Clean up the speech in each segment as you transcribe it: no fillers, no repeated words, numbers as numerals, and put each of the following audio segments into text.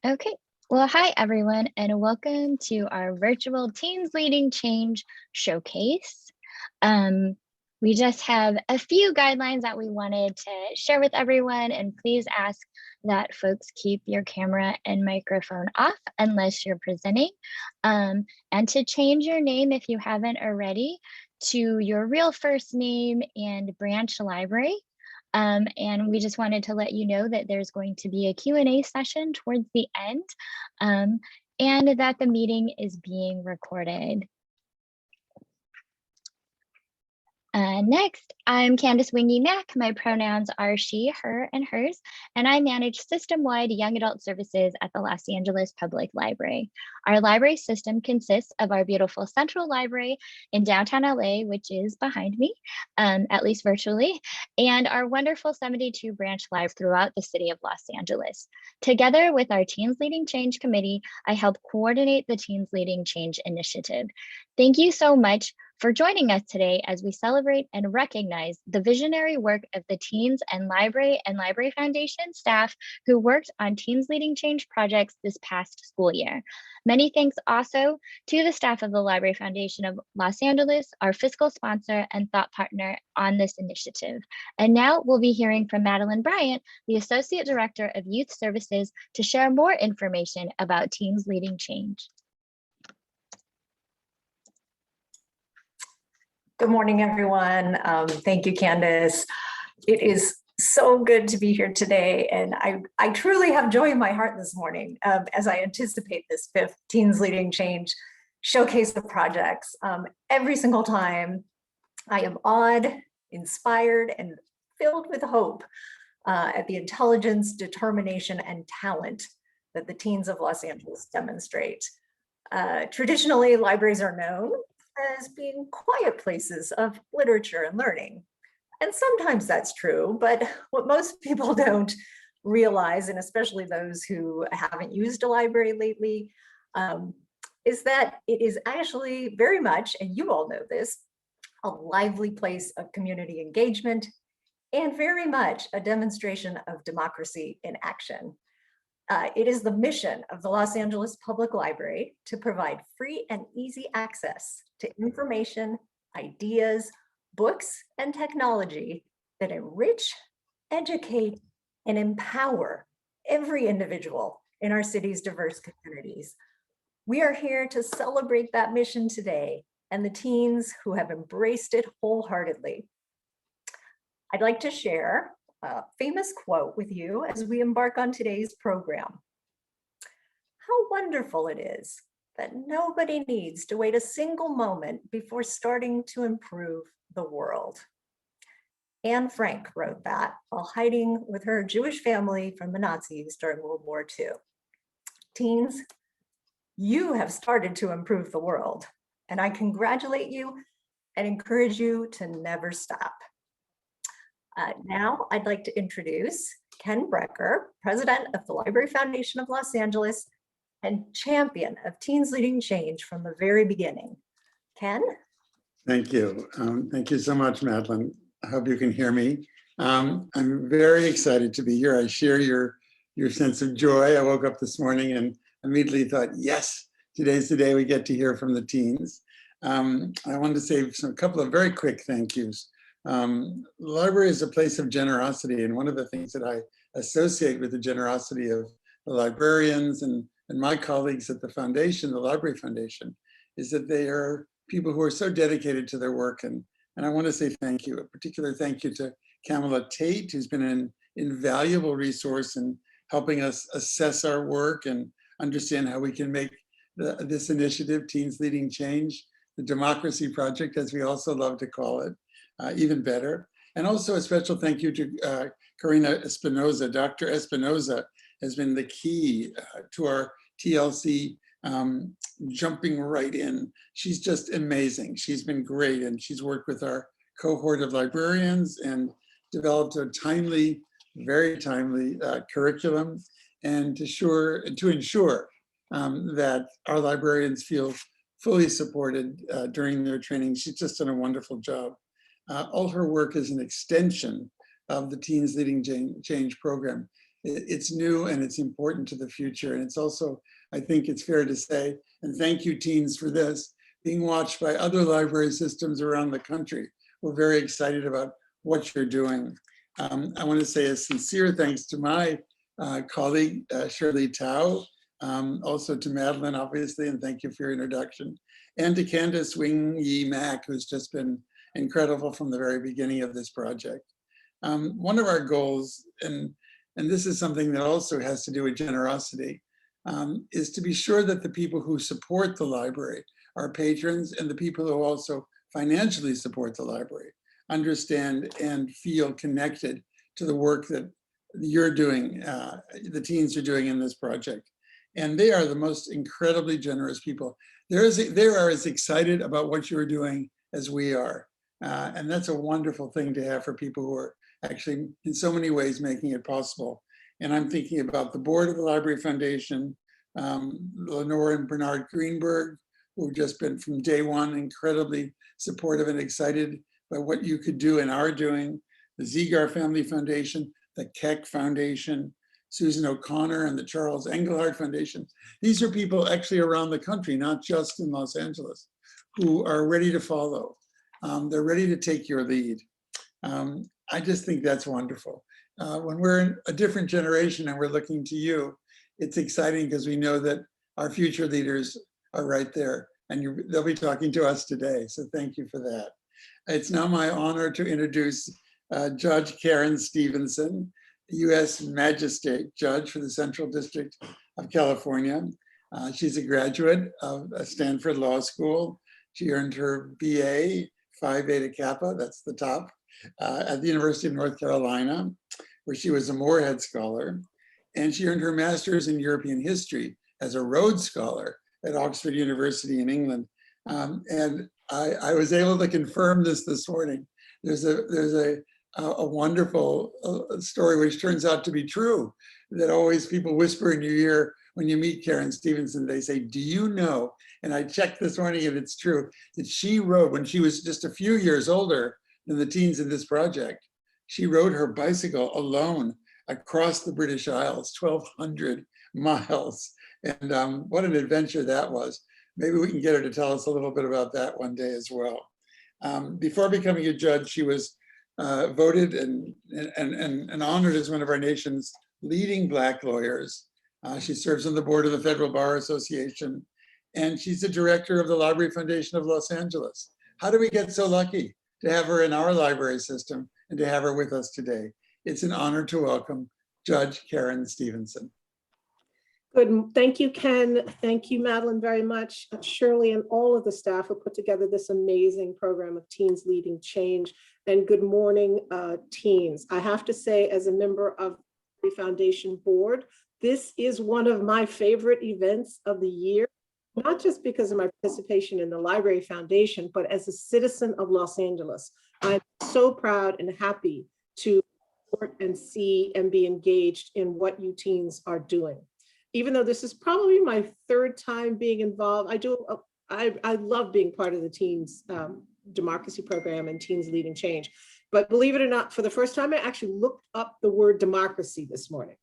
Okay, well, hi everyone, and welcome to our virtual Teens Leading Change showcase. We just have a few guidelines that we wanted to share with everyone, and please ask that folks keep your camera and microphone off unless you're presenting. And to change your name if you haven't already to your real first name and branch library. And we just wanted to let you know that there's going to be a Q&A session towards the end, and that the meeting is being recorded. Next, I'm Candace Wingy Mack. My pronouns are she, her, and hers, and I manage system-wide young adult services at the Los Angeles Public Library. Our library system consists of our beautiful central library in downtown LA, which is behind me, at least virtually, and our wonderful 72 branch libraries throughout the city of Los Angeles. Together with our Teens Leading Change Committee, I help coordinate the Teens Leading Change initiative. Thank you so much for joining us today as we celebrate and recognize the visionary work of the Teens and Library Foundation staff who worked on Teens Leading Change projects this past school year. Many thanks also to the staff of the Library Foundation of Los Angeles, our fiscal sponsor and thought partner on this initiative. And now we'll be hearing from Madeleine Bryant, the Associate Director of Youth Services, to share more information about Teens Leading Change. Good morning, everyone. Thank you, Candace. It is so good to be here today, and I truly have joy in my heart this morning as I anticipate this 5th Teens Leading Change showcase of projects. Every single time I am awed, inspired, and filled with hope at the intelligence, determination, and talent that the teens of Los Angeles demonstrate. Traditionally, libraries are known as being quiet places of literature and learning. And sometimes that's true, but what most people don't realize, and especially those who haven't used a library lately, is that it is actually very much, and you all know this, a lively place of community engagement and very much a demonstration of democracy in action. It is the mission of the Los Angeles Public Library to provide free and easy access to information, ideas, books, and technology that enrich, educate, and empower every individual in our city's diverse communities. We are here to celebrate that mission today and the teens who have embraced it wholeheartedly. I'd like to share a famous quote with you as we embark on today's program. How wonderful it is that nobody needs to wait a single moment before starting to improve the world. Anne Frank wrote that while hiding with her Jewish family from the Nazis during World War II. Teens, you have started to improve the world, and I congratulate you and encourage you to never stop. Now I'd like to introduce Ken Brecker, President of the Library Foundation of Los Angeles and champion of Teens Leading Change from the very beginning. Ken? Thank you. Thank you so much, Madeleine. I hope you can hear me. I'm very excited to be here. I share your sense of joy. I woke up this morning and immediately thought, yes, today's the day we get to hear from the teens. I wanted to say a couple of very quick thank yous. The library is a place of generosity, and one of the things that I associate with the generosity of the librarians and my colleagues at the foundation, the Library Foundation, is that they are people who are so dedicated to their work, and I want to say thank you. A particular thank you to Kamala Tate, who's been an invaluable resource in helping us assess our work and understand how we can make this initiative, Teens Leading Change, the democracy project, as we also love to call it, even better. And also a special thank you to Karina Espinoza. Dr. Espinoza has been the key to our TLC jumping right in. She's just amazing. She's been great, and she's worked with our cohort of librarians and developed a timely, very timely curriculum, and to ensure that our librarians feel fully supported during their training. She's just done a wonderful job. All her work is an extension of the Teens Leading Change program. It's new and it's important to the future. And it's also, I think it's fair to say, and thank you teens for this, being watched by other library systems around the country. We're very excited about what you're doing. I want to say a sincere thanks to my colleague, Shirley Tao, also to Madeleine, obviously, and thank you for your introduction, and to Candace, Wingy, Mack, who's just been incredible from the very beginning of this project. One of our goals, and this is something that also has to do with generosity, is to be sure that the people who support the library, our patrons, and the people who also financially support the library, understand and feel connected to the work that you're doing, the teens are doing in this project. And they are the most incredibly generous people. They are as excited about what you're doing as we are. And that's a wonderful thing to have for people who are actually in so many ways making it possible. And I'm thinking about the board of the Library Foundation, Lenore and Bernard Greenberg, who've just been from day one incredibly supportive and excited by what you could do and are doing, the Ziegler Family Foundation, the Keck Foundation, Susan O'Connor and the Charles Engelhardt Foundation. These are people actually around the country, not just in Los Angeles, who are ready to follow. They're ready to take your lead. I just think that's wonderful. When we're in a different generation and we're looking to you, it's exciting because we know that our future leaders are right there and they'll be talking to us today. So thank you for that. It's now my honor to introduce Judge Karen Stevenson, U.S. Magistrate Judge for the Central District of California. She's a graduate of Stanford Law School. She earned her BA, Phi Beta Kappa, that's the top, at the University of North Carolina, where she was a Moorhead Scholar. And she earned her master's in European history as a Rhodes Scholar at Oxford University in England. And I was able to confirm this morning. There's a wonderful story which turns out to be true, that always people whisper in your ear when you meet Karen Stevenson. They say, do you know, and I checked this morning if it's true, that she rode, when she was just a few years older than the teens in this project, she rode her bicycle alone across the British Isles, 1,200 miles. And what an adventure that was. Maybe we can get her to tell us a little bit about that one day as well. Before becoming a judge, she was voted and honored as one of our nation's leading Black lawyers. She serves on the board of the Federal Bar Association, and she's the director of the Library Foundation of Los Angeles. How do we get so lucky to have her in our library system and to have her with us today? It's an honor to welcome Judge Karen Stevenson. Good. Thank you, Ken. Thank you, Madeleine, very much. Shirley and all of the staff who put together this amazing program of Teens Leading Change. And good morning, teens. I have to say, as a member of the Foundation Board, this is one of my favorite events of the year, not just because of my participation in the Library Foundation, but as a citizen of Los Angeles. I'm so proud and happy to support and see and be engaged in what you teens are doing. Even though this is probably my third time being involved, I love being part of the Teens Democracy Program and Teens Leading Change. But believe it or not, for the first time, I actually looked up the word democracy this morning.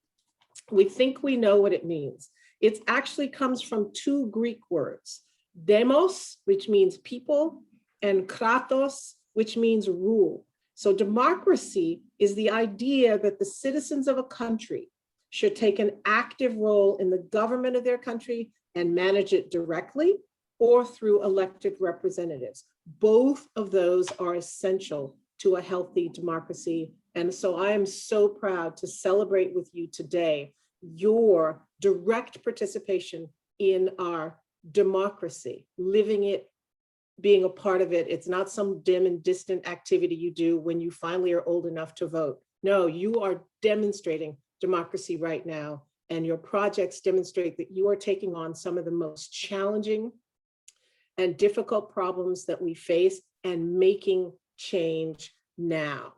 We think we know what it means. It actually comes from two Greek words, demos, which means people, and kratos, which means rule. So democracy is the idea that the citizens of a country should take an active role in the government of their country and manage it directly or through elected representatives. Both of those are essential to a healthy democracy. And so I am so proud to celebrate with you today your direct participation in our democracy, living it, being a part of it. It's not some dim and distant activity you do when you finally are old enough to vote. No, you are demonstrating democracy right now, and your projects demonstrate that you are taking on some of the most challenging and difficult problems that we face and making change now.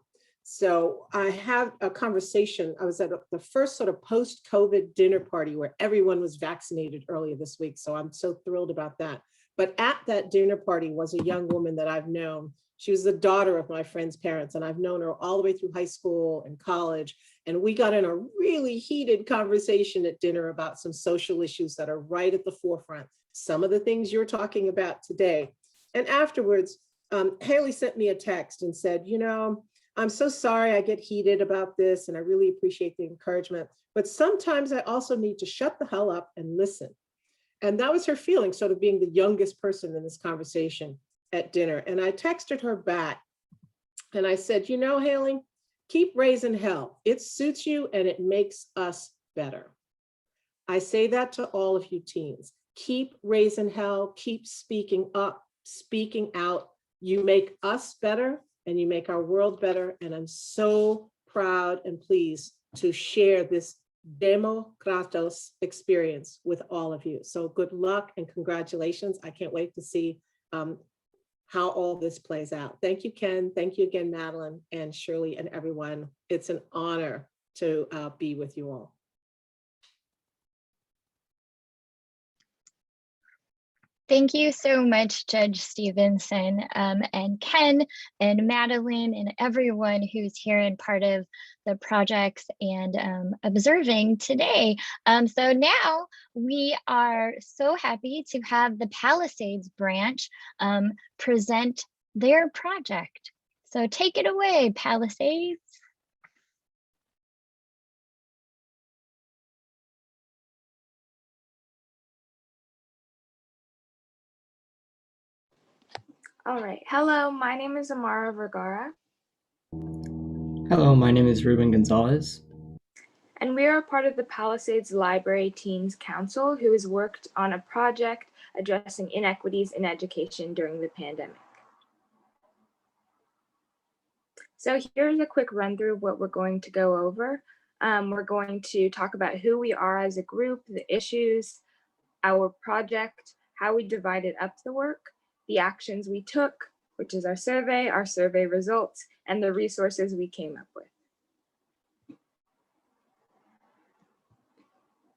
So I have a conversation. I was at the first sort of post-COVID dinner party where everyone was vaccinated earlier this week, so I'm so thrilled about that. But at that dinner party was a young woman that I've known. She was the daughter of my friend's parents, and I've known her all the way through high school and college. And we got in a really heated conversation at dinner about some social issues that are right at the forefront. Some of the things you're talking about today. And afterwards, Haley sent me a text and said, you know, I'm so sorry I get heated about this, and I really appreciate the encouragement, but sometimes I also need to shut the hell up and listen. And that was her feeling, sort of being the youngest person in this conversation at dinner. And I texted her back and I said, you know, Haley, keep raising hell. It suits you and it makes us better. I say that to all of you teens. Keep raising hell, keep speaking up, speaking out. You make us better and you make our world better. And I'm so proud and pleased to share this Demokratos experience with all of you. So good luck and congratulations. I can't wait to see how all this plays out. Thank you, Ken. Thank you again, Madeleine and Shirley and everyone. It's an honor to be with you all. Thank you so much, Judge Stevenson, and Ken and Madeleine and everyone who's here and part of the projects and observing today. So now we are so happy to have the Palisades branch present their project. So take it away, Palisades. All right. Hello, my name is Amara Vergara. Hello, my name is Ruben Gonzalez. And we are part of the Palisades Library Teens Council, who has worked on a project addressing inequities in education during the pandemic. So here's a quick run through of what we're going to go over. We're going to talk about who we are as a group, the issues, our project, how we divided up the work, the actions we took, which is our survey results, and the resources we came up with.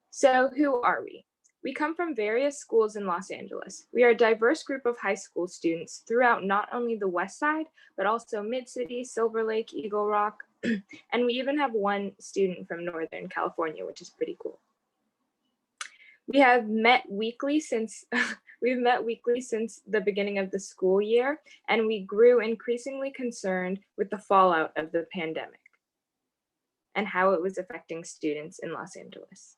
So who are we? We come from various schools in Los Angeles. We are a diverse group of high school students throughout not only the West Side, but also Mid-City, Silver Lake, Eagle Rock, and we even have one student from Northern California, which is pretty cool. We have met weekly since the beginning of the school year, and we grew increasingly concerned with the fallout of the pandemic and how it was affecting students in Los Angeles.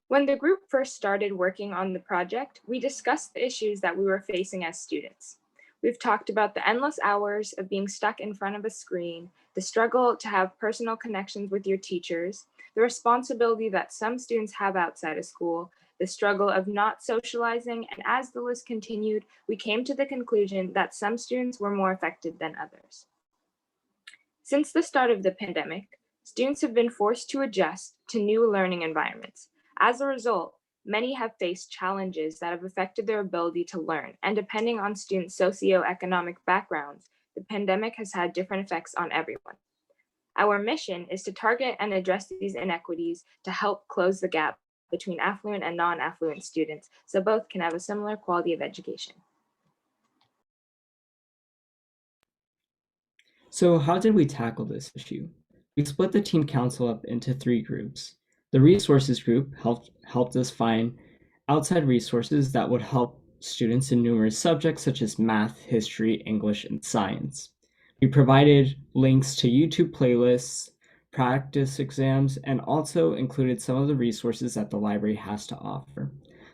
When the group first started working on the project, we discussed the issues that we were facing as students. We've talked about the endless hours of being stuck in front of a screen, the struggle to have personal connections with your teachers, the responsibility that some students have outside of school, the struggle of not socializing, and as the list continued, we came to the conclusion that some students were more affected than others. Since the start of the pandemic, students have been forced to adjust to new learning environments. As a result, many have faced challenges that have affected their ability to learn, and depending on students' socioeconomic backgrounds, the pandemic has had different effects on everyone. Our mission is to target and address these inequities to help close the gap between affluent and non-affluent students so both can have a similar quality of education. So how did we tackle this issue? We split the teen council up into 3 groups. The resources group helped us find outside resources that would help students in numerous subjects such as math, history, English, and science. We provided links to YouTube playlists, practice exams, and also included some of the resources that the library has to offer.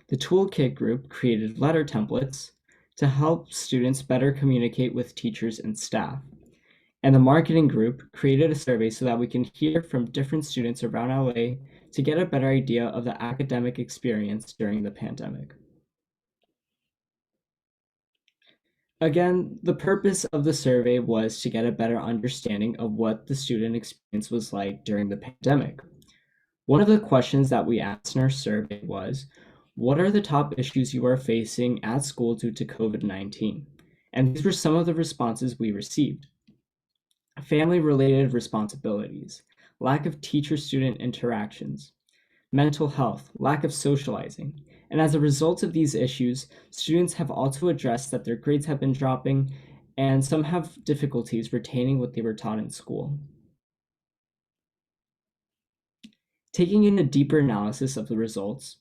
The toolkit group created letter templates to help students better communicate with teachers and staff. And the marketing group created a survey so that we can hear from different students around LA to get a better idea of the academic experience during the pandemic. Again, the purpose of the survey was to get a better understanding of what the student experience was like during the pandemic. One of the questions that we asked in our survey was, what are the top issues you are facing at school due to COVID-19? And these were some of the responses we received. Family-related responsibilities, lack of teacher-student interactions, mental health, lack of socializing. And as a result of these issues, students have also addressed that their grades have been dropping and some have difficulties retaining what they were taught in school. Taking in a deeper analysis of the results,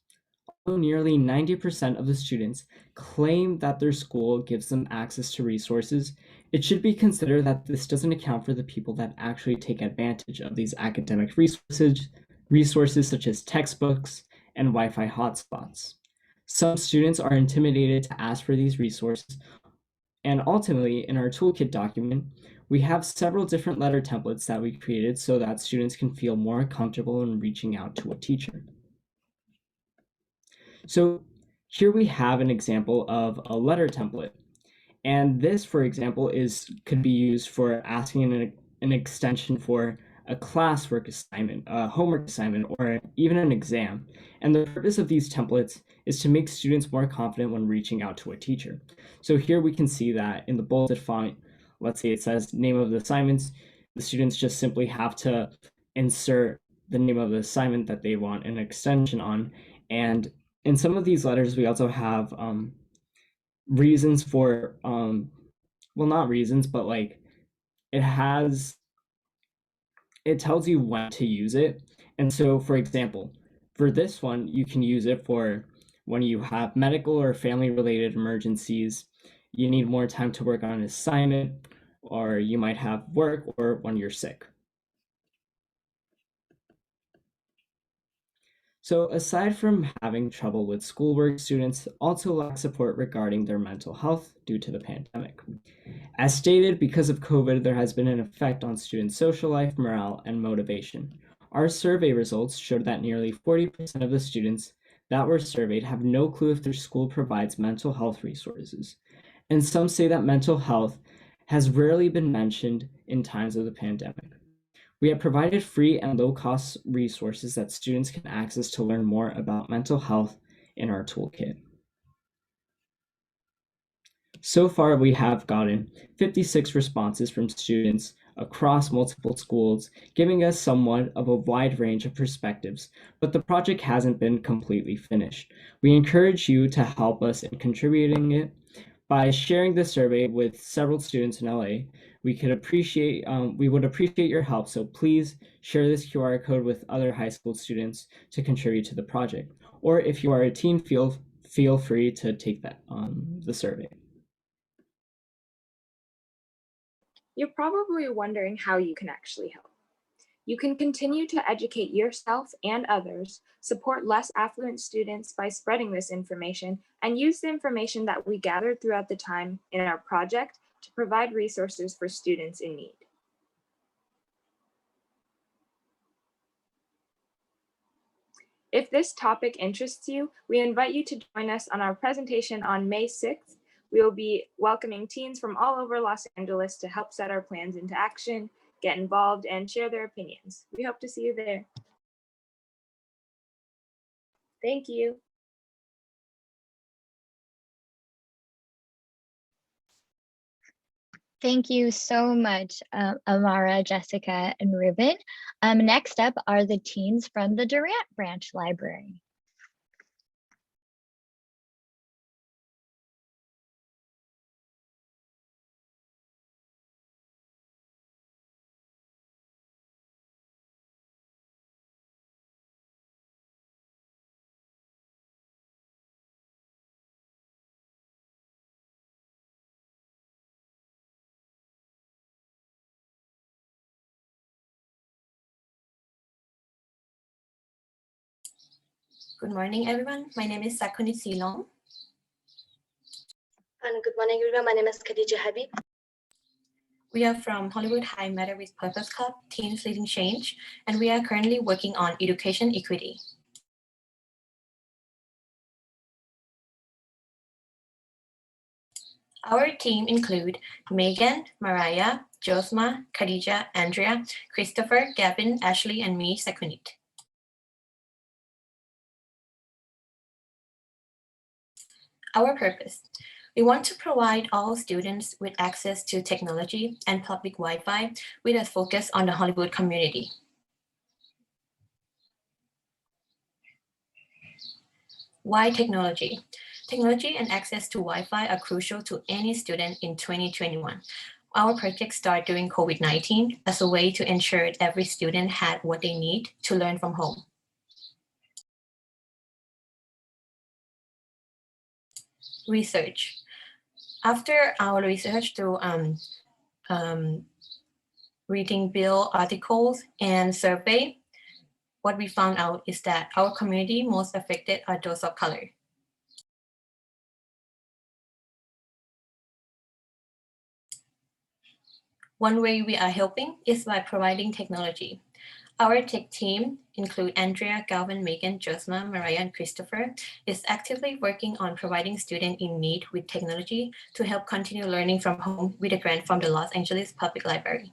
although nearly 90% of the students claim that their school gives them access to resources, it should be considered that this doesn't account for the people that actually take advantage of these academic resources such as textbooks and Wi-Fi hotspots. Some students are intimidated to ask for these resources, and ultimately, in our toolkit document, we have several different letter templates that we created so that students can feel more comfortable in reaching out to a teacher. So here we have an example of a letter template. And this, for example, could be used for asking an extension for a classwork assignment, a homework assignment, or even an exam. And the purpose of these templates is to make students more confident when reaching out to a teacher. So here we can see that in the bolded font, let's say it says name of the assignments, the students just simply have to insert the name of the assignment that they want an extension on. And in some of these letters, we also have reasons for, well, not reasons, but like it tells you when to use it. And so, for example, for this one, you can use it for when you have medical or family-related emergencies, you need more time to work on an assignment, or you might have work, or when you're sick. So aside from having trouble with schoolwork, students also lack support regarding their mental health due to the pandemic. As stated, because of COVID, there has been an effect on students' social life, morale, and motivation. Our survey results showed that nearly 40% of the students that were surveyed have no clue if their school provides mental health resources. And some say that mental health has rarely been mentioned in times of the pandemic. We have provided free and low-cost resources that students can access to learn more about mental health in our toolkit. So far, we have gotten 56 responses from students across multiple schools, giving us somewhat of a wide range of perspectives, but the project hasn't been completely finished. We encourage you to help us in contributing it by sharing the survey with several students in LA. We would appreciate your help, so please share this QR code with other high school students to contribute to the project. Or if you are a teen, feel free to take that the survey. You're probably wondering how you can actually help. You can continue to educate yourself and others, support less affluent students by spreading this information, and use the information that we gathered throughout the time in our project to provide resources for students in need. If this topic interests you, we invite you to join us on our presentation on May 6th. We will be welcoming teens from all over Los Angeles to help set our plans into action, get involved, and share their opinions. We hope to see you there. Thank you. Thank you so much, Amara, Jessica, and Ruben. Next up are the teens from the Durant Branch Library. Good morning, everyone. My name is Sakuni Silong. And good morning, everyone. My name is Khadija Habib. We are from Hollywood High Matter with Purpose Club, Teens Leading Change, and we are currently working on education equity. Our team include Megan, Mariah, Josma, Khadija, Andrea, Christopher, Gavin, Ashley, and me, Sakunit. Our purpose. We want to provide all students with access to technology and public Wi-Fi with a focus on the Hollywood community. Why technology? Technology and access to Wi-Fi are crucial to any student in 2021. Our project started during COVID-19 as a way to ensure every student had what they need to learn from home. Research. After our research through reading bill articles and survey, what we found out is that our community most affected are those of color. One way we are helping is by providing technology. Our tech team include Andrea, Galvin, Megan, Josma, Mariah, and Christopher is actively working on providing students in need with technology to help continue learning from home with a grant from the Los Angeles Public Library.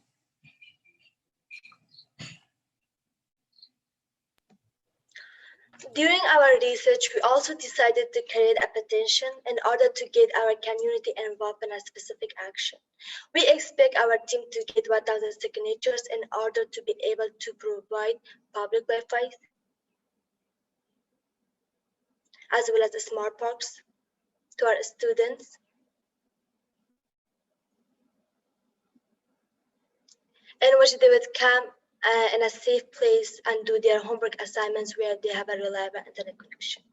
During our research, we also decided to create a petition in order to get our community involved in a specific action. We expect our team to get 1,000 signatures in order to be able to provide public Wi-Fi, as well as the smart parks to our students. In which they would come in a safe place and do their homework assignments where they have a reliable internet connection.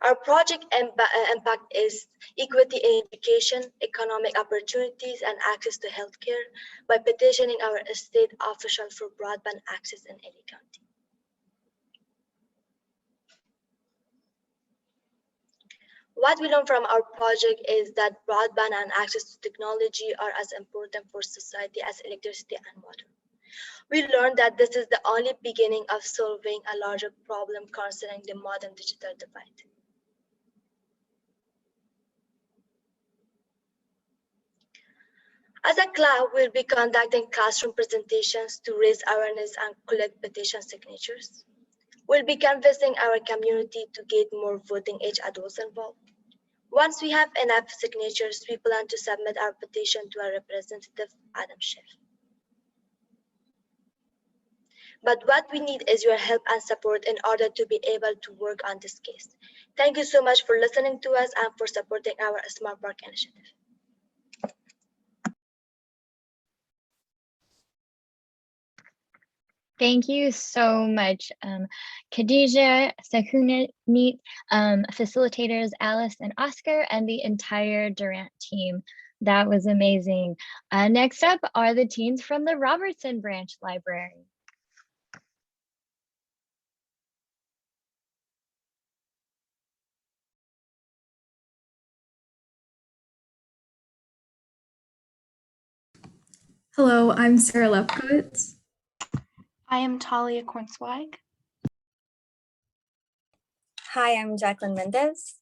Our project impact is equity in education, economic opportunities, and access to healthcare by petitioning our state official for broadband access in any county. What we learned from our project is that broadband and access to technology are as important for society as electricity and water. We learned that this is the only beginning of solving a larger problem concerning the modern digital divide. As a club, we'll be conducting classroom presentations to raise awareness and collect petition signatures. We'll be canvassing our community to get more voting age adults involved. Once we have enough signatures, we plan to submit our petition to our representative, Adam Schiff. But what we need is your help and support in order to be able to work on this case. Thank you so much for listening to us and for supporting our Smart Park initiative. Thank you so much, Khadija, Sakuna, facilitators Alice and Oscar, and the entire Durant team. That was amazing. Next up are the teens from the Robertson Branch Library. Hello, I'm Sarah Lefkowitz. I am Talia Kornsweig. Hi, I'm Jacqueline Mendez.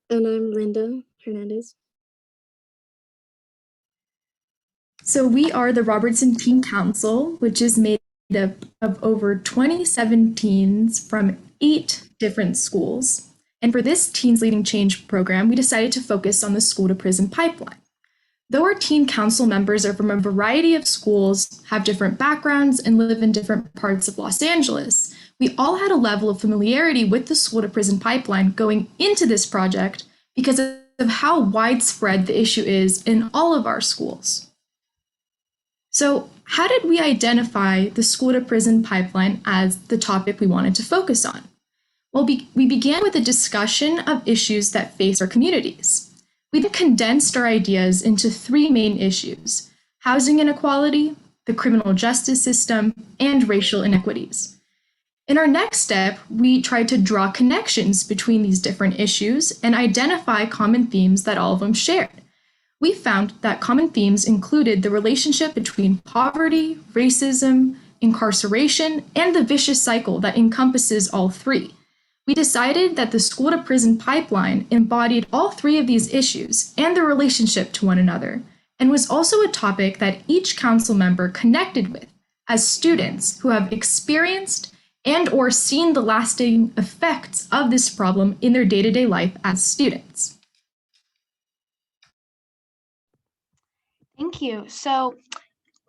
And I'm Linda Hernandez. So we are the Robertson Teen Council, which is made up of over 27 teens from 8 different schools. And for this Teens Leading Change program, we decided to focus on the school to prison pipeline. Though our teen council members are from a variety of schools, have different backgrounds, and live in different parts of Los Angeles, we all had a level of familiarity with the school to prison pipeline going into this project because of how widespread the issue is in all of our schools. So how did we identify the school to prison pipeline as the topic we wanted to focus on? Well, we began with a discussion of issues that face our communities. We then condensed our ideas into 3 main issues: housing inequality, the criminal justice system, and racial inequities. In our next step, we tried to draw connections between these different issues and identify common themes that all of them shared. We found that common themes included the relationship between poverty, racism, incarceration, and the vicious cycle that encompasses all 3. We decided that the school to prison pipeline embodied all 3 of these issues and their relationship to one another, and was also a topic that each council member connected with as students who have experienced and or seen the lasting effects of this problem in their day-to-day life as students. Thank you. So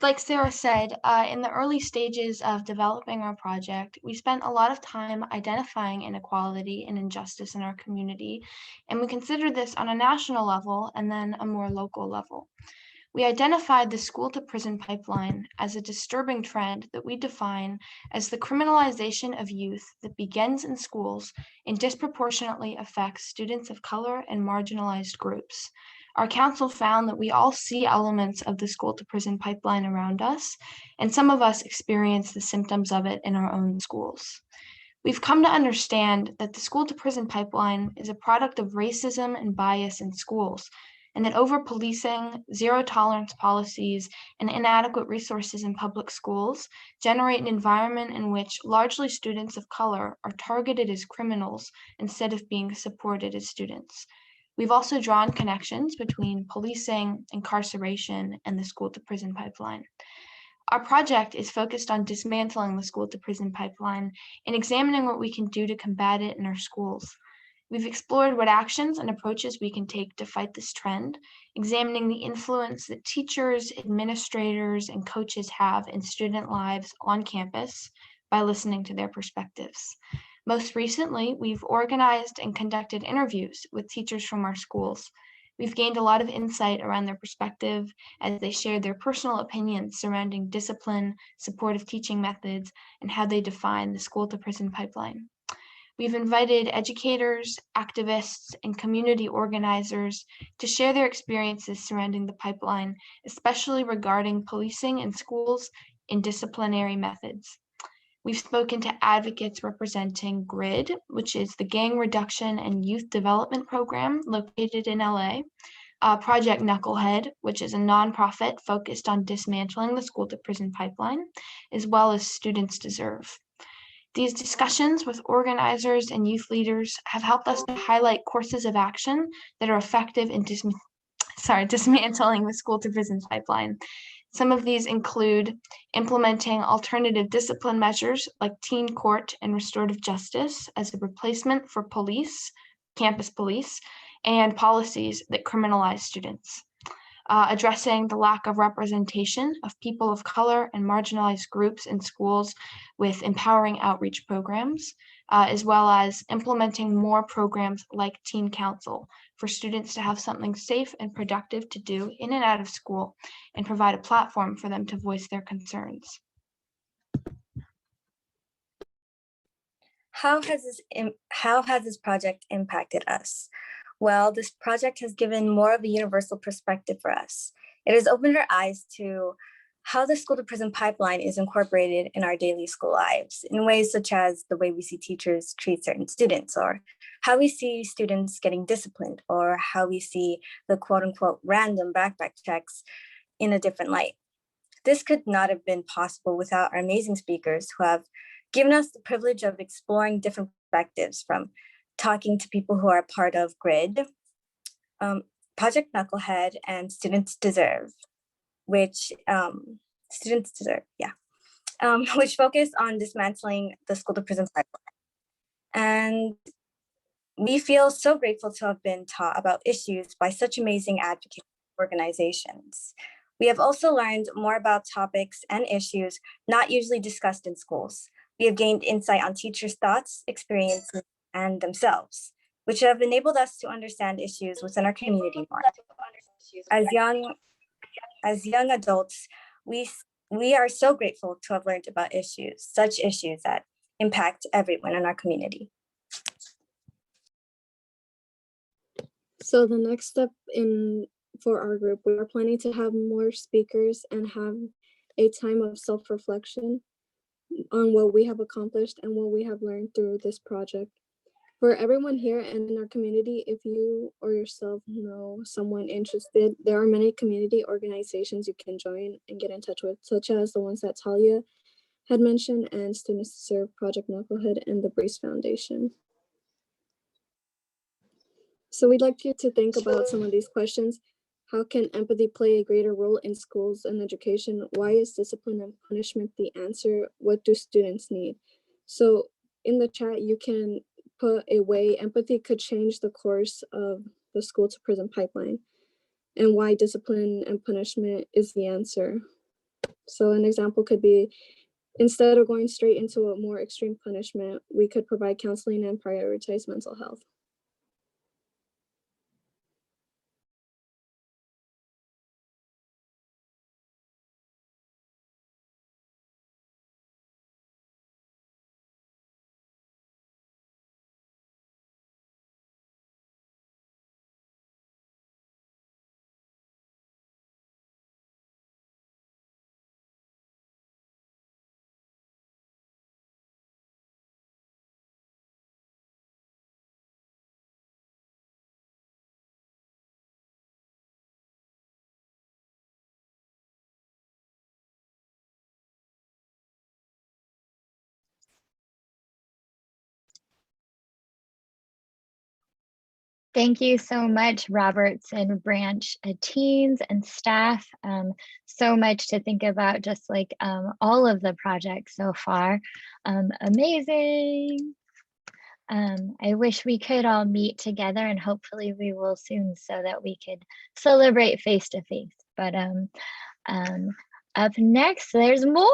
Like Sarah said, in the early stages of developing our project, we spent a lot of time identifying inequality and injustice in our community, and we considered this on a national level and then a more local level. We identified the school-to-prison pipeline as a disturbing trend that we define as the criminalization of youth that begins in schools and disproportionately affects students of color and marginalized groups. Our council found that we all see elements of the school-to-prison pipeline around us, and some of us experience the symptoms of it in our own schools. We've come to understand that the school-to-prison pipeline is a product of racism and bias in schools, and that over-policing, zero-tolerance policies, and inadequate resources in public schools generate an environment in which largely students of color are targeted as criminals instead of being supported as students. We've also drawn connections between policing, incarceration, and the school-to-prison pipeline. Our project is focused on dismantling the school-to-prison pipeline and examining what we can do to combat it in our schools. We've explored what actions and approaches we can take to fight this trend, examining the influence that teachers, administrators, and coaches have in student lives on campus by listening to their perspectives. Most recently, we've organized and conducted interviews with teachers from our schools. We've gained a lot of insight around their perspective as they shared their personal opinions surrounding discipline, supportive teaching methods, and how they define the school-to-prison pipeline. We've invited educators, activists, and community organizers to share their experiences surrounding the pipeline, especially regarding policing in schools and disciplinary methods. We've spoken to advocates representing GRID, which is the Gang Reduction and Youth Development Program located in LA, Project Knucklehead, which is a nonprofit focused on dismantling the school-to-prison pipeline, as well as Students Deserve. These discussions with organizers and youth leaders have helped us to highlight courses of action that are effective in dismantling the school-to-prison pipeline. Some of these include implementing alternative discipline measures like teen court and restorative justice as a replacement for police, campus police, and policies that criminalize students. Addressing the lack of representation of people of color and marginalized groups in schools with empowering outreach programs, as well as implementing more programs like Teen Council for students to have something safe and productive to do in and out of school and provide a platform for them to voice their concerns. How has this project impacted us? Well, this project has given more of a universal perspective for us. It has opened our eyes to how the school-to-prison pipeline is incorporated in our daily school lives in ways such as the way we see teachers treat certain students, or how we see students getting disciplined, or how we see the quote-unquote random backpack checks in a different light. This could not have been possible without our amazing speakers who have given us the privilege of exploring different perspectives, from talking to people who are part of GRID, Project Knucklehead, and Students Deserve, which which focus on dismantling the school-to-prison pipeline. And we feel so grateful to have been taught about issues by such amazing advocate organizations. We have also learned more about topics and issues not usually discussed in schools. We have gained insight on teachers' thoughts, experiences, and themselves, which have enabled us to understand issues within our community more. As young adults, we are so grateful to have learned about such issues that impact everyone in our community. So the next step for our group, we are planning to have more speakers and have a time of self-reflection on what we have accomplished and what we have learned through this project. For everyone here and in our community, if you or yourself know someone interested, there are many community organizations you can join and get in touch with, such as the ones that Talia had mentioned, and Students Deserve, Project Knucklehead, and the Brace Foundation. So we'd like you to think about some of these questions. How can empathy play a greater role in schools and education? Why is discipline and punishment the answer? What do students need? So in the chat, you can put a way empathy could change the course of the school to prison pipeline, and why discipline and punishment is the answer. So an example could be, instead of going straight into a more extreme punishment, we could provide counseling and prioritize mental health. Thank you so much, Roberts and Branch teams and staff. So much to think about, just like all of the projects so far. Amazing. I wish we could all meet together, and hopefully we will soon, so that we could celebrate face to face. But up next, there's more,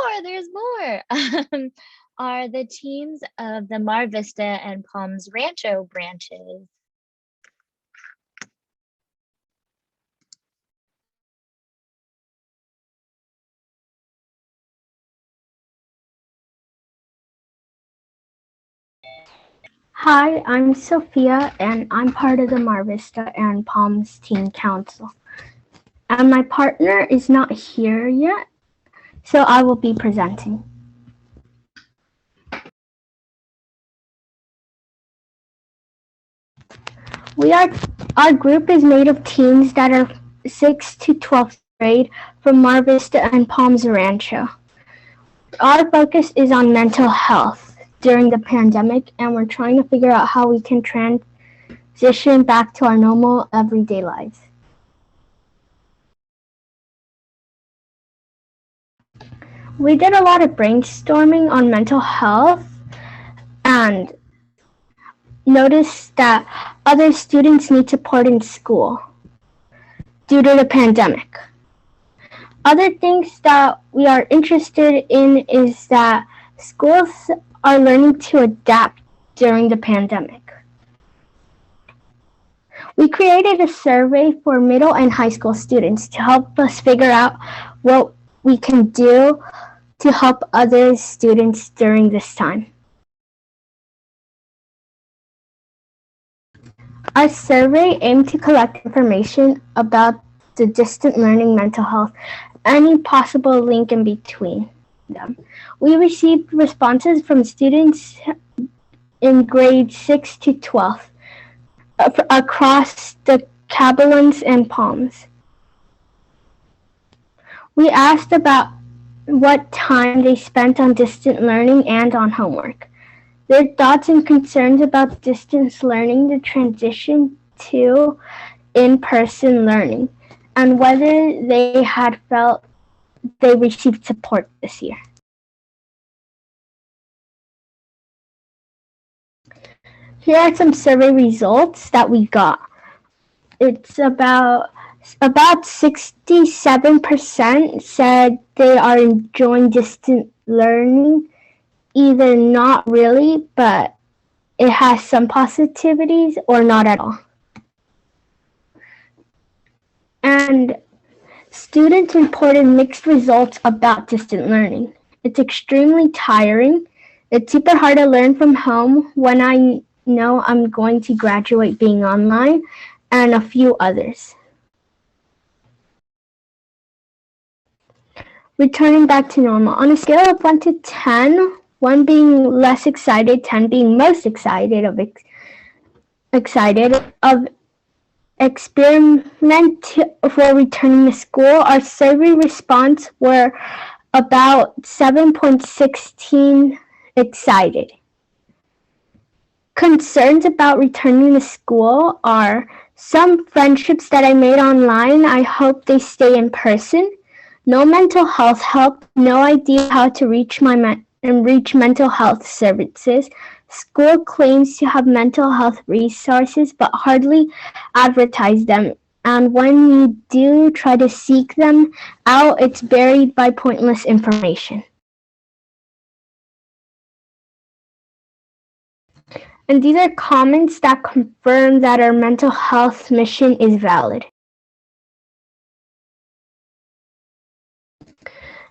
are the teams of the Mar Vista and Palms Rancho branches. Hi, I'm Sophia, and I'm part of the Mar Vista and Palms Teen Council. And my partner is not here yet, so I will be presenting. Our group is made of teens that are 6th to 12th grade from Mar Vista and Palms Rancho. Our focus is on mental health during the pandemic, and we're trying to figure out how we can transition back to our normal everyday lives. We did a lot of brainstorming on mental health and noticed that other students need support in school due to the pandemic. Other things that we are interested in is that schools are learning to adapt during the pandemic. We created a survey for middle and high school students to help us figure out what we can do to help other students during this time. Our survey aimed to collect information about the distant learning mental health, any possible link in between them. We received responses from students in grades 6 to 12 across the Cabellans and Palms. We asked about what time they spent on distant learning and on homework, their thoughts and concerns about distance learning, the transition to in-person learning, and whether they had felt they received support this year. Here are some survey results that we got. It's about 67% said they are enjoying distant learning, either not really, but it has some positivities, or not at all. And students reported mixed results about distant learning. It's extremely tiring. It's super hard to learn from home when I know I'm going to graduate being online, and a few others. Returning back to normal. On a scale of 1 to 10, 1 being less excited, 10 being most excited of experiment for returning to school, our survey response were about 7.16 excited. Concerns about returning to school are some friendships that I made online, I hope they stay in person. No mental health help, no idea how to reach mental health services. School claims to have mental health resources but hardly advertise them And when you do try to seek them out, it's buried by pointless information. And these are comments that confirm that our mental health mission is valid.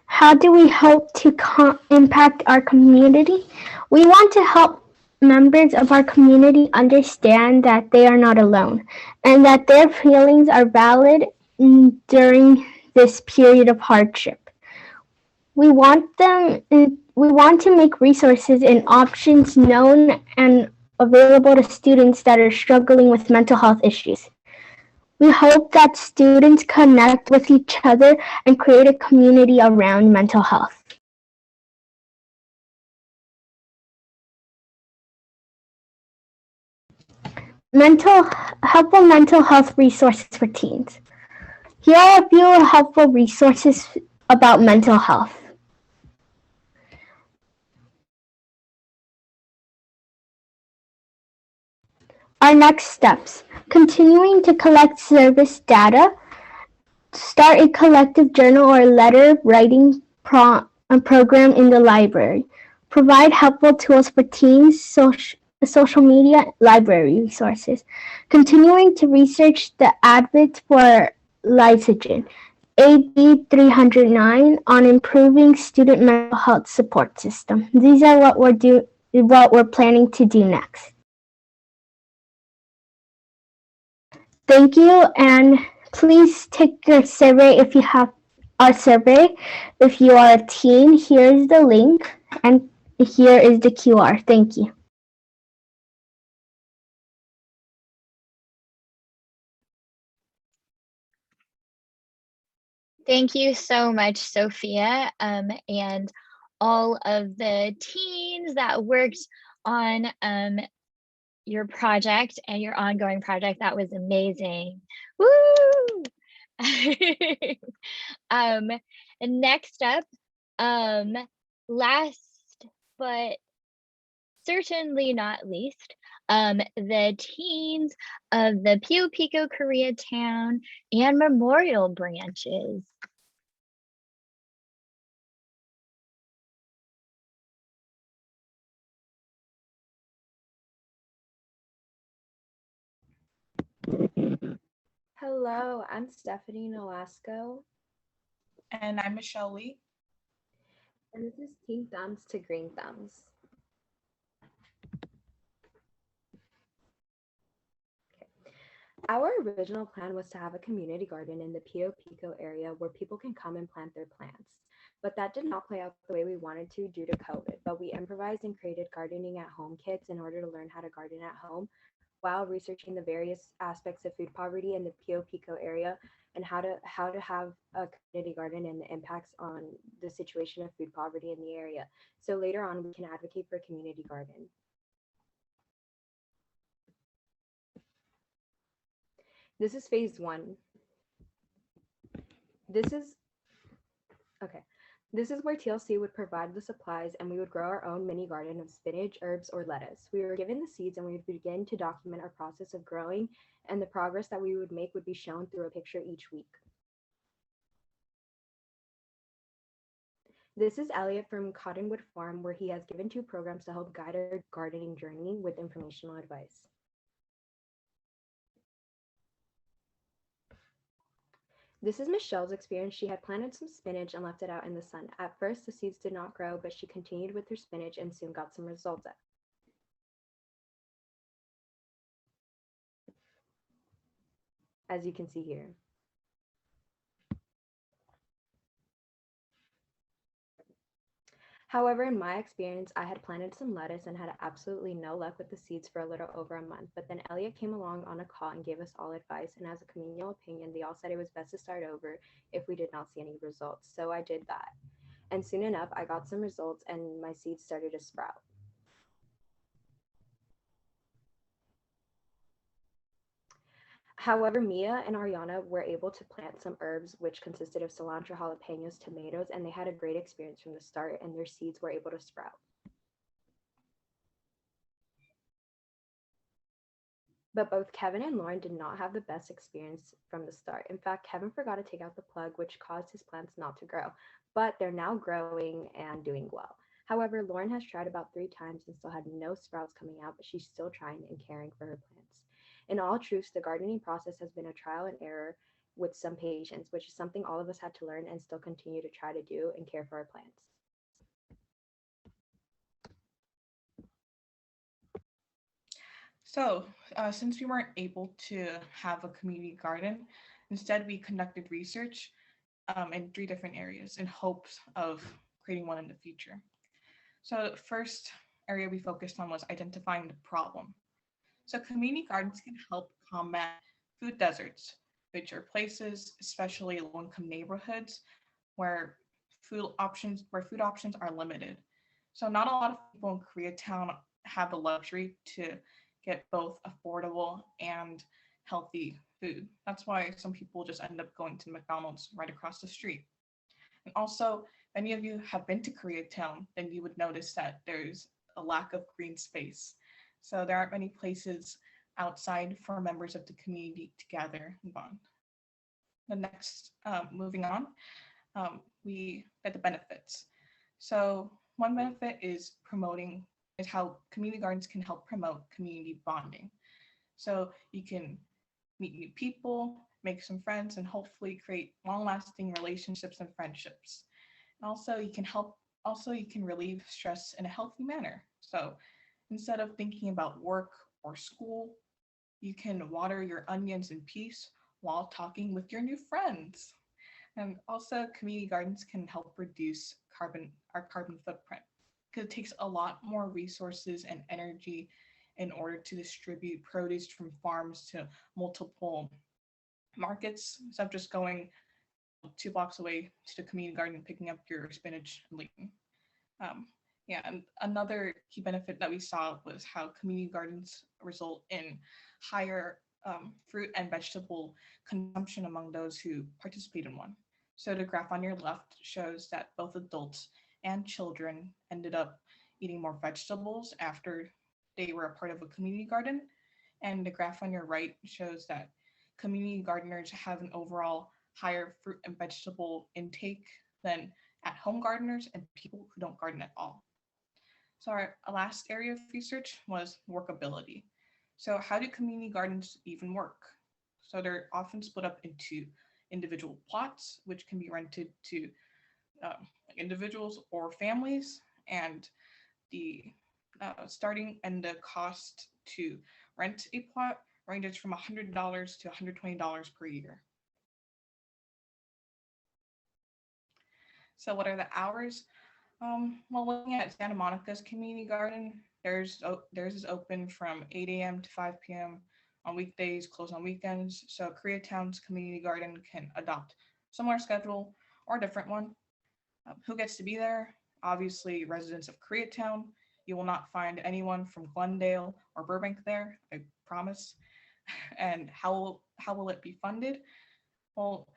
How do we hope to impact our community? We want to help members of our community understand that they are not alone and that their feelings are valid during this period of hardship. We want to make resources and options known and available to students that are struggling with mental health issues. We hope that students connect with each other and create a community around mental health. Helpful mental health resources for teens. Here are a few helpful resources about mental health. Our next steps: continuing to collect service data, start a collective journal or letter writing program in the library, provide helpful tools for teens, social media, library resources, continuing to research the advocates for lysogen, AB 309 on improving student mental health support system. These are what we're planning to do next. Thank you, and please take your survey if you have a survey. If you are a teen, here is the link, and here is the QR. Thank you. Thank you so much, Sophia, and all of the teens that worked on your project and your ongoing project. That was amazing. Woo! And next up, last but certainly not least, the teens of the Pio Pico, Koreatown, and Memorial branches. Hello, I'm Stephanie Nolasco. And I'm Michelle Lee. And this is Team Thumbs to Green Thumbs. Our original plan was to have a community garden in the Pio Pico area where people can come and plant their plants. But that did not play out the way we wanted to due to COVID. But we improvised and created gardening at home kits in order to learn how to garden at home while researching the various aspects of food poverty in the Pio Pico area and how to have a community garden and the impacts on the situation of food poverty in the area. So later on, we can advocate for a community garden. This is phase one. This is where TLC would provide the supplies and we would grow our own mini garden of spinach, herbs, or lettuce. We were given the seeds and we would begin to document our process of growing, and the progress that we would make would be shown through a picture each week. This is Elliot from Cottonwood Farm, where he has given 2 programs to help guide our gardening journey with informational advice. This is Michelle's experience. She had planted some spinach and left it out in the sun. At first, the seeds did not grow, but she continued with her spinach and soon got some results. As you can see here. However, in my experience, I had planted some lettuce and had absolutely no luck with the seeds for a little over a month. But then Elliot came along on a call and gave us all advice. And as a communal opinion, they all said it was best to start over if we did not see any results. So I did that. And soon enough, I got some results and my seeds started to sprout. However, Mia and Ariana were able to plant some herbs, which consisted of cilantro, jalapenos, tomatoes, and they had a great experience from the start, and their seeds were able to sprout. But both Kevin and Lauren did not have the best experience from the start. In fact, Kevin forgot to take out the plug, which caused his plants not to grow, but they're now growing and doing well. However, Lauren has tried about 3 times and still had no sprouts coming out, but she's still trying and caring for her plants. In all truths, the gardening process has been a trial and error with some patience, which is something all of us had to learn and still continue to try to do and care for our plants. So, since we weren't able to have a community garden, instead we conducted research in 3 different areas in hopes of creating one in the future. So the first area we focused on was identifying the problem. So community gardens can help combat food deserts, which are places, especially low-income neighborhoods, where food options are limited. So not a lot of people in Koreatown have the luxury to get both affordable and healthy food. That's why some people just end up going to McDonald's right across the street. And also, if any of you have been to Koreatown, then you would notice that there's a lack of green space. So there aren't many places outside for members of the community to gather and bond. The next, moving on, we get the benefits. So one benefit is how community gardens can help promote community bonding. So you can meet new people, make some friends, and hopefully create long-lasting relationships and friendships. Also, you can relieve stress in a healthy manner. So instead of thinking about work or school, you can water your onions in peace while talking with your new friends. And also, community gardens can help reduce our carbon footprint, because it takes a lot more resources and energy in order to distribute produce from farms to multiple markets, instead of just going 2 blocks away to the community garden and picking up your spinach and leaving. And another key benefit that we saw was how community gardens result in higher fruit and vegetable consumption among those who participate in one. So the graph on your left shows that both adults and children ended up eating more vegetables after they were a part of a community garden. And the graph on your right shows that community gardeners have an overall higher fruit and vegetable intake than at-home gardeners and people who don't garden at all. So our last area of research was workability. So how do community gardens even work? So they're often split up into individual plots, which can be rented to individuals or families, and the starting and the cost to rent a plot ranges from $100 to $120 per year. So what are the hours? Well, looking at Santa Monica's community garden, theirs is open from 8 a.m. to 5 p.m. on weekdays, closed on weekends. So Koreatown's community garden can adopt similar schedule or a different one. Who gets to be there? Obviously, residents of Koreatown. You will not find anyone from Glendale or Burbank there, I promise. And how will it be funded? Well,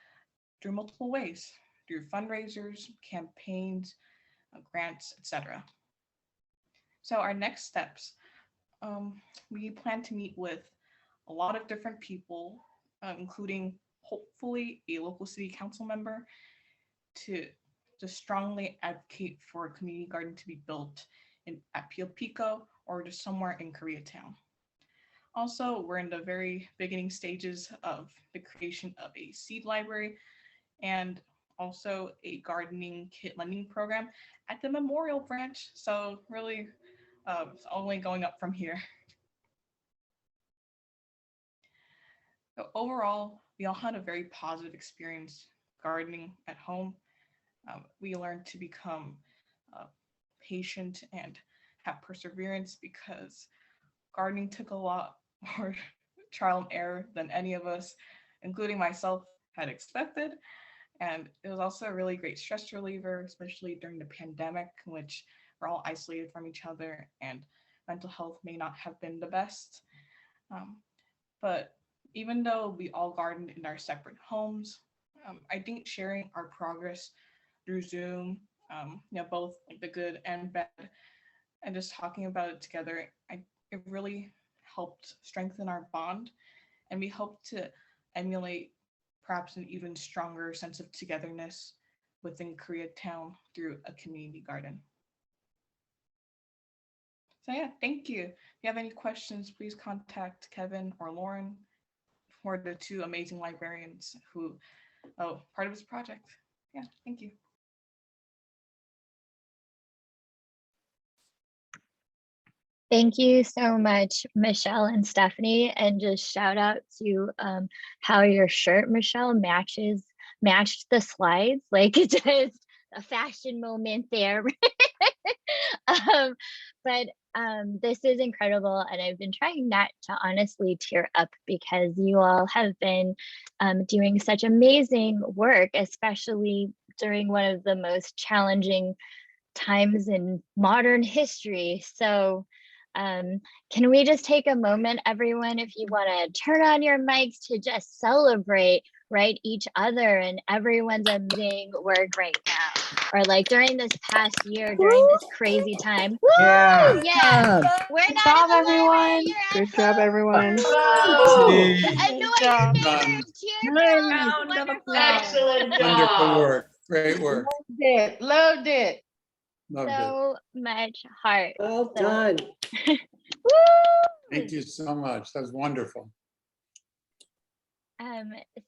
through multiple ways, through fundraisers, campaigns, grants, etc. So our next steps, we plan to meet with a lot of different people, including hopefully a local city council member, to strongly advocate for a community garden to be built at Pio Pico or just somewhere in Koreatown. Also, we're in the very beginning stages of the creation of a seed library and also a gardening kit lending program at the Memorial branch. So really, it's only going up from here. So overall, we all had a very positive experience gardening at home. We learned to become patient and have perseverance, because gardening took a lot more trial and error than any of us, including myself, had expected. And it was also a really great stress reliever, especially during the pandemic, in which we're all isolated from each other and mental health may not have been the best. But even though we all gardened in our separate homes, I think sharing our progress through Zoom, both like the good and bad, and just talking about it together, it really helped strengthen our bond, and we hope to emulate perhaps an even stronger sense of togetherness within Koreatown through a community garden. So yeah, thank you. If you have any questions, please contact Kevin or Lauren, who are the two amazing librarians who part of this project. Yeah, thank you. Thank you so much, Michelle and Stephanie, and just shout out to how your shirt, Michelle, matched the slides. Like, it's just a fashion moment there. But this is incredible, and I've been trying not to honestly tear up because you all have been doing such amazing work, especially during one of the most challenging times in modern history. So can we just take a moment, everyone, if you want to turn on your mics to just celebrate, right, each other and everyone's amazing work right now, or like during this past year, during this crazy time. Woo! Yeah. Yes, we're Good not job, in the library, everyone. you're at Good job, home. everyone. Woo! See, Annoy your neighbors, cheer for us. Wonderful. Excellent wonderful job. work. Great work. Loved it. Loved it. So much heart. Well So- done. Woo! Thank you so much. That was wonderful.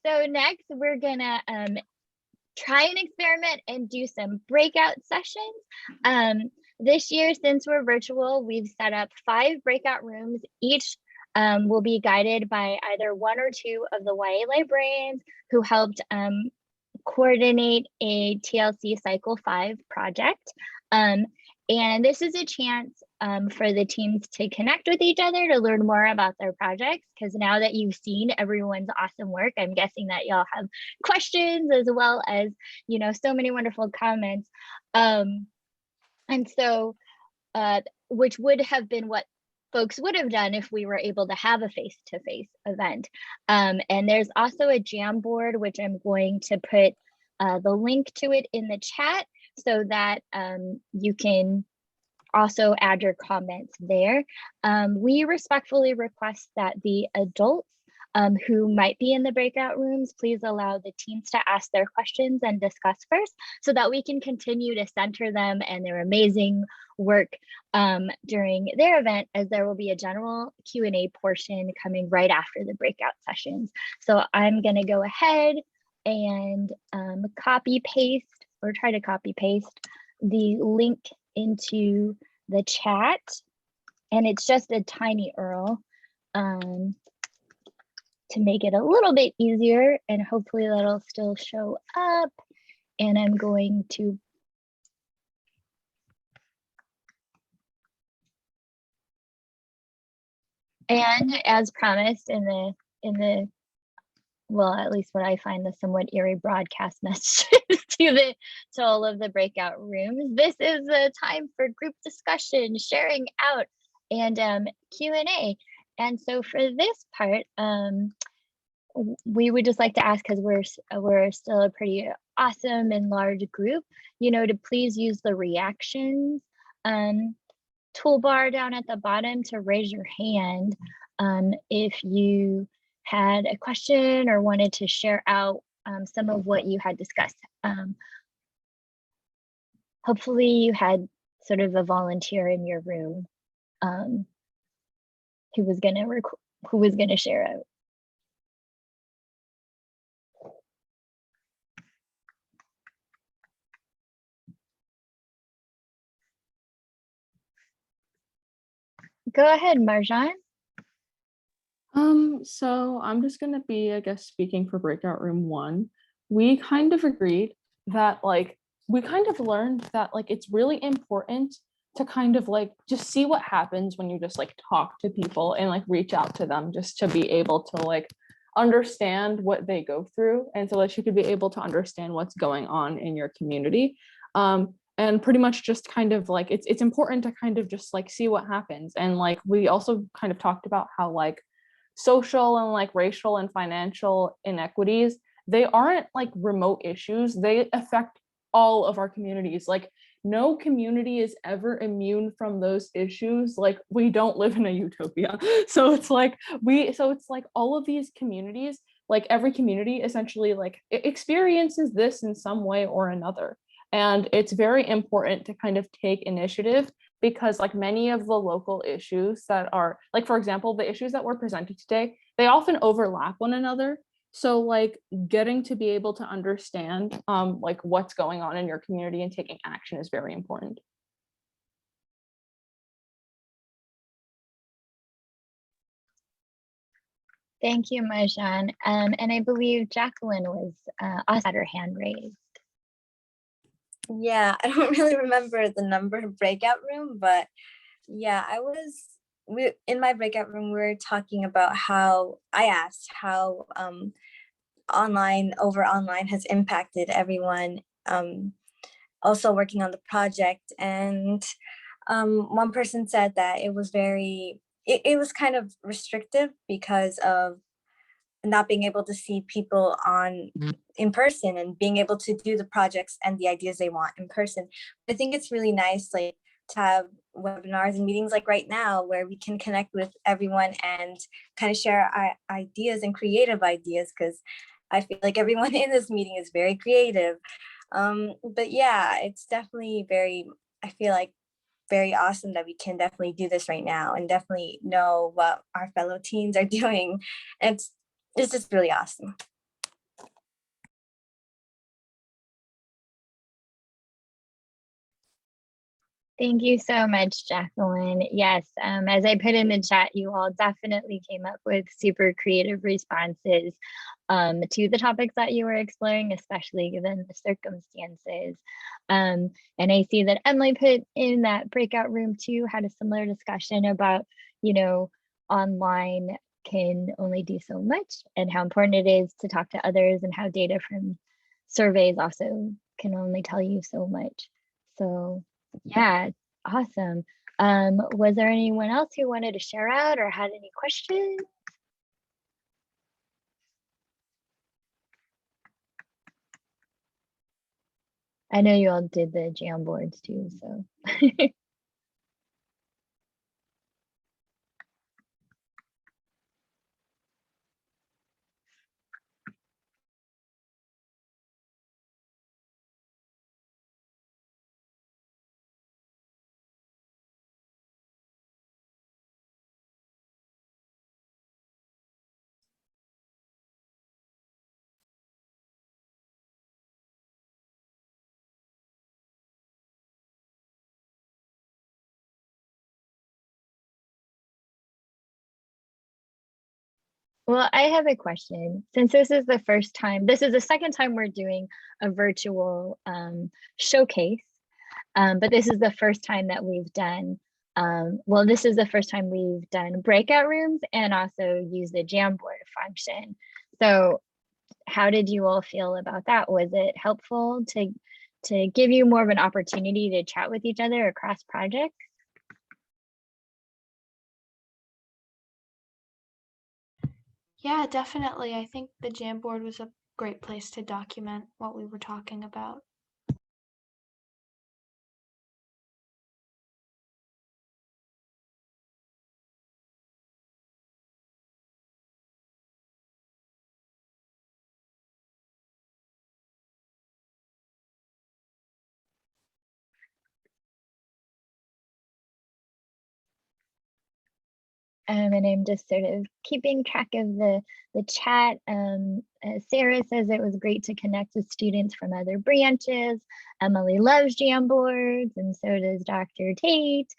So next we're gonna try an experiment and do some breakout sessions. This year, since we're virtual, we've set up 5 breakout rooms. Each will be guided by either 1 or 2 of the YA librarians who helped coordinate a TLC Cycle 5 project. And this is a chance for the teams to connect with each other to learn more about their projects, because now that you've seen everyone's awesome work, I'm guessing that y'all have questions as well as, you know, so many wonderful comments. And so, which would have been what folks would have done if we were able to have a face-to-face event. And there's also a Jamboard, which I'm going to put the link to it in the chat so that you can also add your comments there. We respectfully request that the adults who might be in the breakout rooms, please allow the teams to ask their questions and discuss first so that we can continue to center them and their amazing work during their event, as there will be a general Q&A portion coming right after the breakout sessions. So I'm gonna go ahead and copy paste or try to copy paste the link into the chat, and it's just a tiny URL to make it a little bit easier, and hopefully that'll still show up. And I'm going to and as promised in the well, at least what I find the somewhat eerie broadcast messages to all of the breakout rooms. This is a time for group discussion, sharing out, and Q&A. And so for this part, we would just like to ask, because we're still a pretty awesome and large group, you know, to please use the reactions toolbar down at the bottom to raise your hand if you had a question or wanted to share out some of what you had discussed. Hopefully you had sort of a volunteer in your room who was gonna share out. Go ahead, Marjan. So I'm just gonna be, I guess, speaking for Breakout Room 1. We kind of agreed that we kind of learned that it's really important to kind of just see what happens when you just talk to people and reach out to them, just to be able to understand what they go through, and so that you could be able to understand what's going on in your community. And pretty much just kind of it's important to kind of just see what happens. And we also kind of talked about how social and racial and financial inequities, they aren't remote issues. They affect all of our communities. no community is ever immune from those issues. Like, we don't live in a utopia. So it's like all of these communities, like every community essentially like experiences this in some way or another. And it's very important to kind of take initiative, because like many of the local issues that are, like, for example, the issues that were presented today, they often overlap one another. So like getting to be able to understand like what's going on in your community and taking action is very important. Thank you, Marjan. And I believe Jacqueline was also had her hand raised. Yeah, I don't really remember the number of breakout room, but yeah, in my breakout room, we were talking about how I asked how online has impacted everyone also working on the project. And one person said that it was it was kind of restrictive because of not being able to see people in person and being able to do the projects and the ideas they want in person. I think it's really nice, like, to have webinars and meetings like right now where we can connect with everyone and kind of share our ideas and creative ideas, because I feel like everyone in this meeting is very creative. But yeah, it's definitely I feel like very awesome that we can definitely do this right now and definitely know what our fellow teens are doing. It's just really awesome. Thank you so much, Jacqueline. Yes, as I put in the chat, you all definitely came up with super creative responses to the topics that you were exploring, especially given the circumstances. And I see that Emily put in that breakout room too, had a similar discussion about, online can only do so much and how important it is to talk to others, and how data from surveys also can only tell you so much. So yeah, awesome. Was there anyone else who wanted to share out or had any questions? I know you all did the jam boards too, so. Well, I have a question. Since this is the second time we're doing a virtual showcase, but this is the first time that we've done, this is the first time we've done breakout rooms and also use the Jamboard function. So how did you all feel about that? Was it helpful to give you more of an opportunity to chat with each other across projects? Yeah, definitely. I think the Jamboard was a great place to document what we were talking about. And I'm just sort of keeping track of the chat. Sarah says it was great to connect with students from other branches. Emily loves Jamboards, and so does Dr. Tate.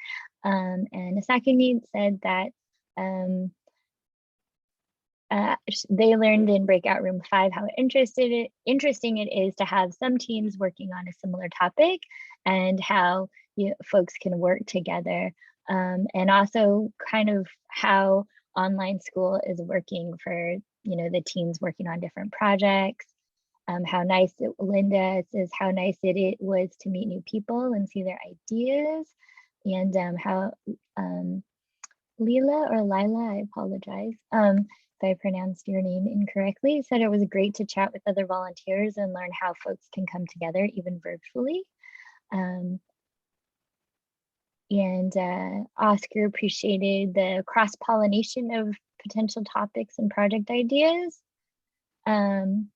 And Asakini said that they learned in Breakout Room 5 how interesting it is to have some teams working on a similar topic, and how folks can work together. And also kind of how online school is working for the teams working on different projects. How nice Linda says how nice it was to meet new people and see their ideas, and how Leela or Lila, I apologize if I pronounced your name incorrectly, said it was great to chat with other volunteers and learn how folks can come together even virtually. Oscar appreciated the cross-pollination of potential topics and project ideas. And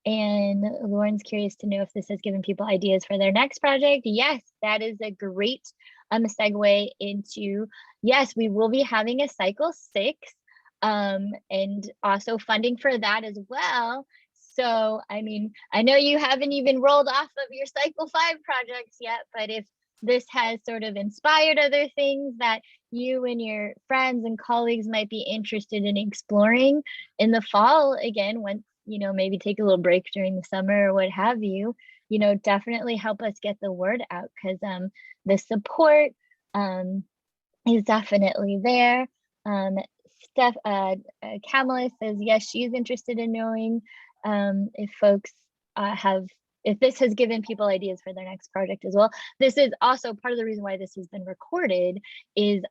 Lauren's curious to know if this has given people ideas for their next project. Yes, that is a great segue into, yes, we will be having a cycle 6 and also funding for that as well. So, I mean, I know you haven't even rolled off of your cycle 5 projects yet, but if this has sort of inspired other things that you and your friends and colleagues might be interested in exploring in the fall, again, once, you know, maybe take a little break during the summer or what have you, you know, definitely help us get the word out, because the support is definitely there. Kamala says, yes, she's interested in knowing if folks if this has given people ideas for their next project as well. This is also part of the reason why this has been recorded, is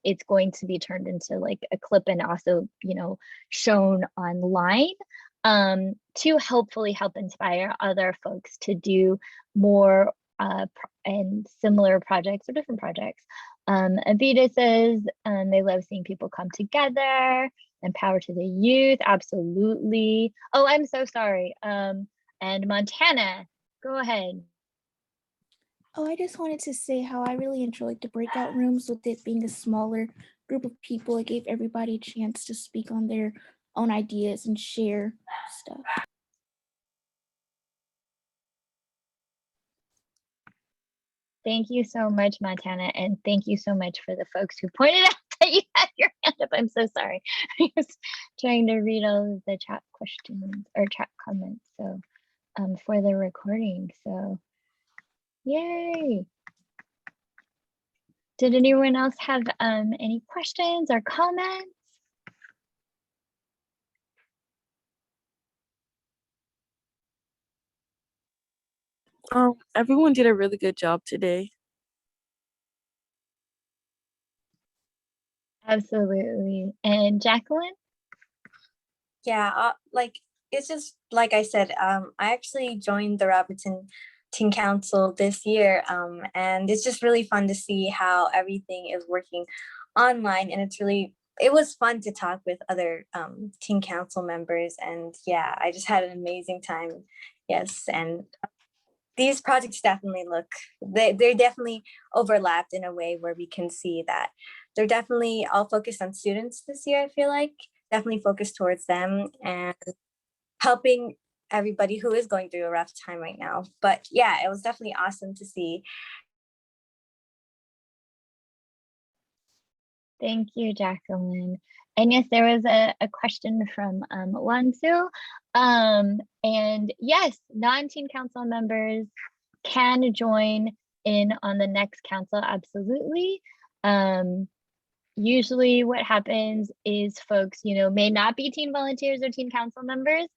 it's going to be turned into like a clip and also, you know, shown online to hopefully help inspire other folks to do more and similar projects or different projects. Avita says they love seeing people come together, empower to the youth. Absolutely. Oh, I'm so sorry. And Montana, go ahead. Oh, I just wanted to say how I really enjoyed the breakout rooms. With it being a smaller group of people, it gave everybody a chance to speak on their own ideas and share stuff. Thank you so much, Montana, and thank you so much for the folks who pointed out that you had your hand up. I'm so sorry. I was trying to read all of the chat questions or chat comments, so for the recording. So, yay! Did anyone else have any questions or comments? Everyone did a really good job today. Absolutely. And Jacqueline? Yeah, like it's just like I said, I actually joined the Robertson Teen Council this year, and it's just really fun to see how everything is working online, and it was fun to talk with other teen council members, and yeah, I just had an amazing time. Yes, and these projects definitely they're definitely overlapped in a way where we can see that they're definitely all focused on students this year. I feel like definitely focused towards them and helping everybody who is going through a rough time right now. But yeah, it was definitely awesome to see. Thank you, Jacqueline. And yes, there was a question from Wansu. And yes, non-teen council members can join in on the next council, absolutely. Usually what happens is folks, you know, may not be teen volunteers or teen council members,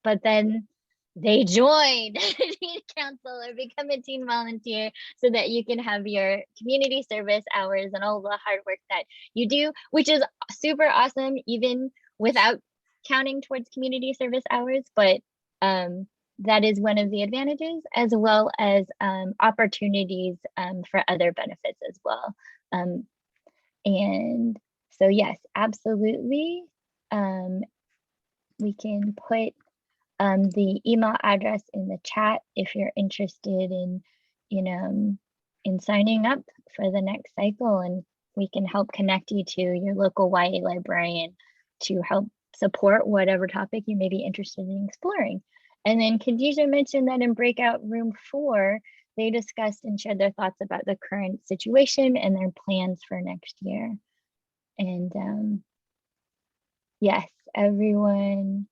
but then they join teen council or become a teen volunteer so that you can have your community service hours and all the hard work that you do, which is super awesome, even without counting towards community service hours. But that is one of the advantages, as well as opportunities for other benefits as well. And so, yes, absolutely. We can put the email address in the chat if you're interested in signing up for the next cycle, and we can help connect you to your local YA librarian to help support whatever topic you may be interested in exploring. And then Khadijah mentioned that in Breakout Room 4, they discussed and shared their thoughts about the current situation and their plans for next year. And yes, everyone,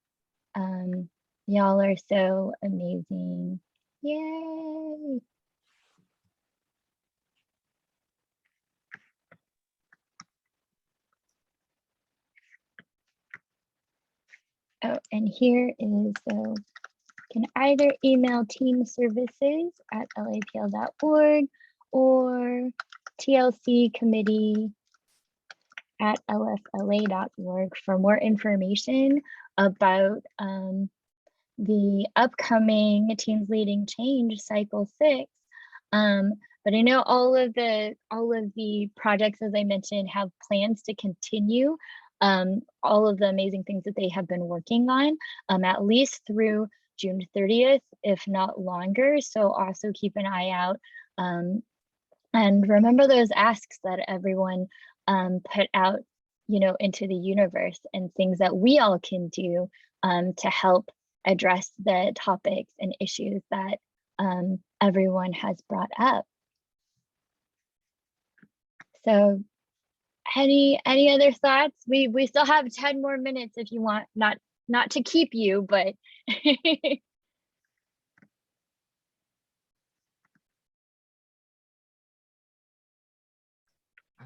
y'all are so amazing. Yay. Oh, and here is, so can either email teamservices@lapl.org or tlccommittee@lfla.org for more information about the upcoming Teens Leading Change Cycle 6. But I know all of the projects, as I mentioned, have plans to continue all of the amazing things that they have been working on, at least through June 30th, if not longer. So also keep an eye out. And remember those asks that everyone put out, into the universe, and things that we all can do to help address the topics and issues that everyone has brought up. So any other thoughts? We still have 10 more minutes if you want, not to keep you, but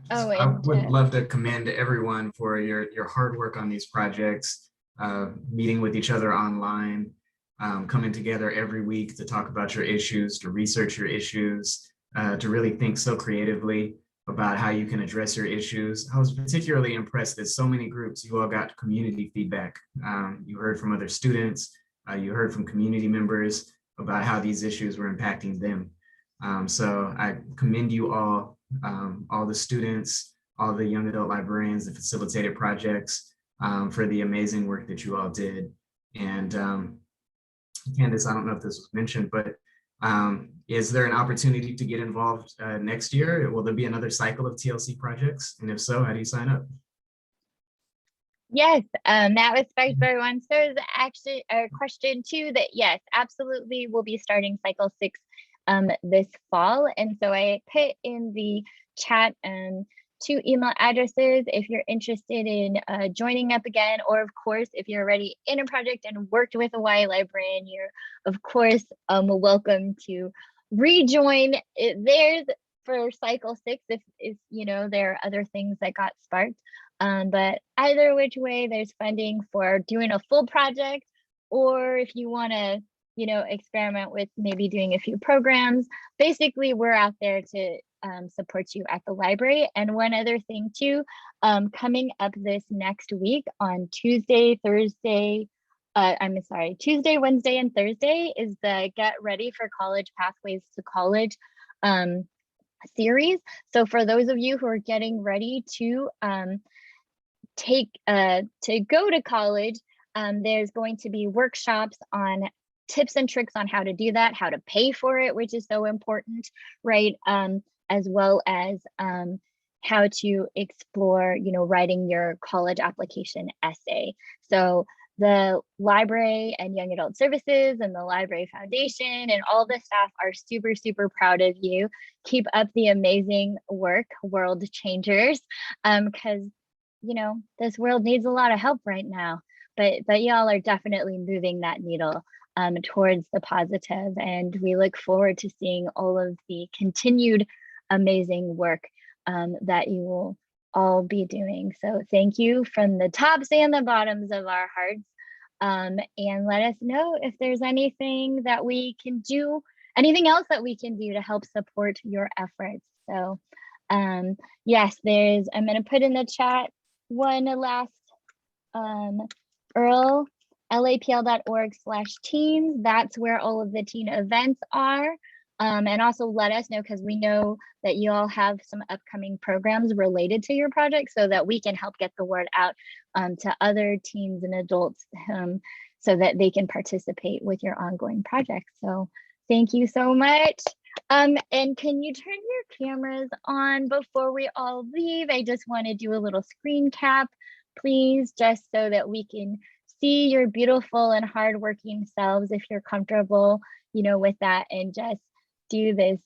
I would love to commend everyone for your hard work on these projects, meeting with each other online, coming together every week to talk about your issues, to research your issues, to really think so creatively about how you can address your issues. I was particularly impressed that so many groups, you all got community feedback. You heard from other students, you heard from community members about how these issues were impacting them. So I commend you all the students, all the young adult librarians that facilitated projects for the amazing work that you all did. And Candace, I don't know if this was mentioned, but is there an opportunity to get involved next year? Will there be another cycle of TLC projects? And if so, how do you sign up? Yes, that was sparked by one. So there's actually a question too that yes, absolutely, we'll be starting cycle 6 this fall. And so I put in the chat 2 email addresses if you're interested in joining up again, or of course, if you're already in a project and worked with a YA librarian, you're of course welcome to rejoin. There's for cycle 6 if there are other things that got sparked. But either which way, there's funding for doing a full project, or if you want to experiment with maybe doing a few programs. Basically, we're out there to support you at the library. And one other thing too, coming up this next week on Tuesday, Wednesday, and Thursday is the Get Ready for College Pathways to College series. So for those of you who are getting ready to go to college, there's going to be workshops on tips and tricks on how to do that, how to pay for it, which is so important, right? As well as how to explore, writing your college application essay. So the library and young adult services and the library foundation and all the staff are super, super proud of you. Keep up the amazing work, world changers, because this world needs a lot of help right now, but y'all are definitely moving that needle towards the positive, and we look forward to seeing all of the continued amazing work that you will all be doing. So thank you from the tops and the bottoms of our hearts, and let us know if there's anything that we can do, anything else that we can do to help support your efforts. So yes, I'm going to put in the chat one last Earl, lapl.org/teens. That's where all of the teen events are. And also let us know, because we know that you all have some upcoming programs related to your project, so that we can help get the word out to other teens and adults so that they can participate with your ongoing project. So thank you so much. And can you turn your cameras on before we all leave? I just want to do a little screen cap, please, just so that we can see your beautiful and hardworking selves, if you're comfortable, with that, and just do this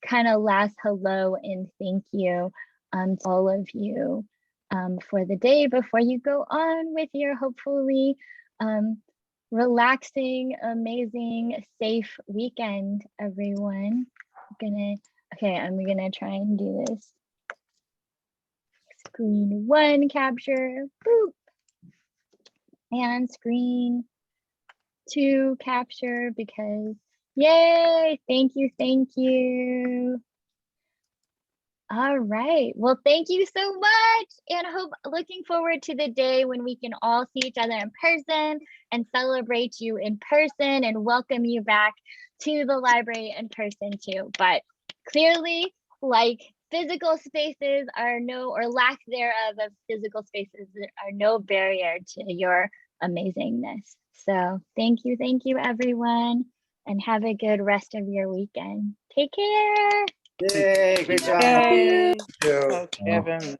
kind of last hello and thank you to all of you for the day before you go on with your hopefully relaxing, amazing, safe weekend, everyone. I'm gonna try and do this. Screen 1 capture, boop. And screen 2 capture, because yay, thank you. All right, well, thank you so much, and looking forward to the day when we can all see each other in person and celebrate you in person and welcome you back to the library in person too. But Clearly, like physical spaces are no, or lack thereof of physical spaces are no barrier to your amazingness. So thank you everyone, and have a good rest of your weekend. Take care. Yay, great job. Thank you. Oh, Kevin.